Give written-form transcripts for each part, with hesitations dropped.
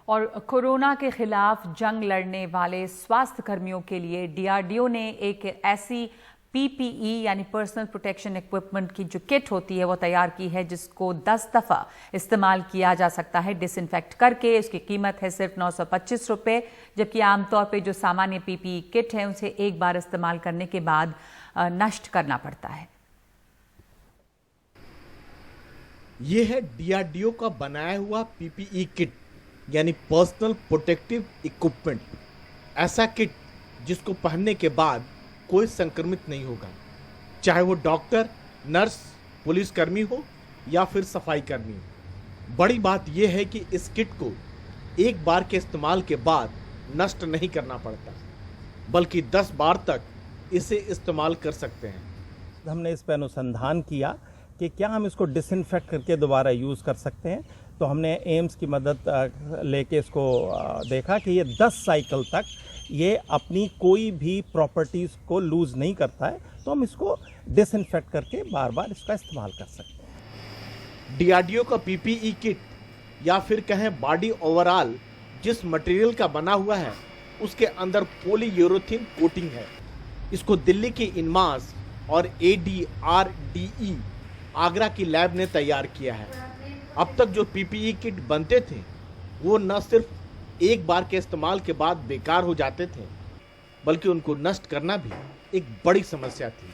और कोरोना के खिलाफ जंग लड़ने वाले स्वास्थ्य कर्मियों के लिए डीआरडीओ ने एक ऐसी पीपीई यानी पर्सनल प्रोटेक्शन इक्विपमेंट की जो किट होती है वो तैयार की है, जिसको 10 दफ़ा इस्तेमाल किया जा सकता है डिसइंफेक्ट करके। इसकी कीमत है सिर्फ 925 रुपये, जबकि आमतौर पे जो सामान्य पीपीई किट है उसे एक बार इस्तेमाल करने के बाद नष्ट करना पड़ता है। ये है डीआरडीओ का बनाया हुआ पीपीई किट यानी पर्सनल प्रोटेक्टिव इक्विपमेंट। ऐसा किट जिसको पहनने के बाद कोई संक्रमित नहीं होगा, चाहे वो डॉक्टर, नर्स, पुलिसकर्मी हो या फिर सफाई कर्मी हो। बड़ी बात यह है कि इस किट को एक बार के इस्तेमाल के बाद नष्ट नहीं करना पड़ता, बल्कि 10 बार तक इसे इस्तेमाल कर सकते हैं। हमने इस पर अनुसंधान किया कि क्या हम इसको डिसइंफेक्ट करके दोबारा यूज़ कर सकते हैं, तो हमने एम्स की मदद लेके इसको देखा कि ये 10 साइकिल तक ये अपनी कोई भी प्रॉपर्टीज़ को लूज़ नहीं करता है, तो हम इसको डिसइंफेक्ट करके बार बार इसका इस्तेमाल कर सकते हैं। डीआरडीओ का पीपीई किट या फिर कहें बॉडी ओवरऑल जिस मटेरियल का बना हुआ है उसके अंदर पॉलीयूरेथीन कोटिंग है। इसको दिल्ली की इनमास और ADRDE आगरा की लैब ने तैयार किया है। अब तक जो पीपीई किट बनते थे वो न सिर्फ एक बार के इस्तेमाल के बाद बेकार हो जाते थे, बल्कि उनको नष्ट करना भी एक बड़ी समस्या थी।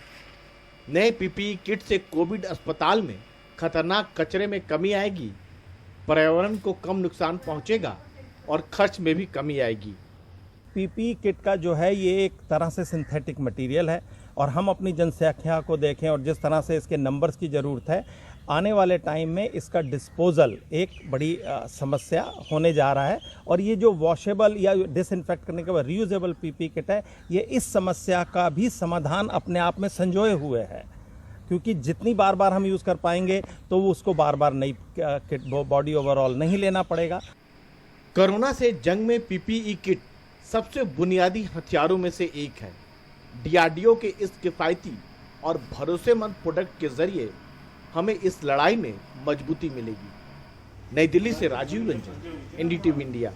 नए पीपीई किट से कोविड अस्पताल में खतरनाक कचरे में कमी आएगी, पर्यावरण को कम नुकसान पहुंचेगा और खर्च में भी कमी आएगी। पीपीई किट का जो है ये एक तरह से सिंथेटिक मटेरियल है, और हम अपनी जनसंख्या को देखें और जिस तरह से इसके नंबर्स की ज़रूरत है, आने वाले टाइम में इसका डिस्पोजल एक बड़ी समस्या होने जा रहा है। और ये जो वॉशेबल या डिसइंफेक्ट करने के बाद रीयूजेबल पीपीई किट है, ये इस समस्या का भी समाधान अपने आप में संजोए हुए है, क्योंकि जितनी बार बार हम यूज़ कर पाएंगे तो वो उसको बार बार नई किट बॉडी ओवरऑल नहीं लेना पड़ेगा। कोरोना से जंग में पीपीई किट सबसे बुनियादी हथियारों में से एक है। डीआरडीओ के इस किफ़ायती और भरोसेमंद प्रोडक्ट के जरिए हमें इस लड़ाई में मजबूती मिलेगी। नई दिल्ली से राजीव रंजन, NDTV इंडिया।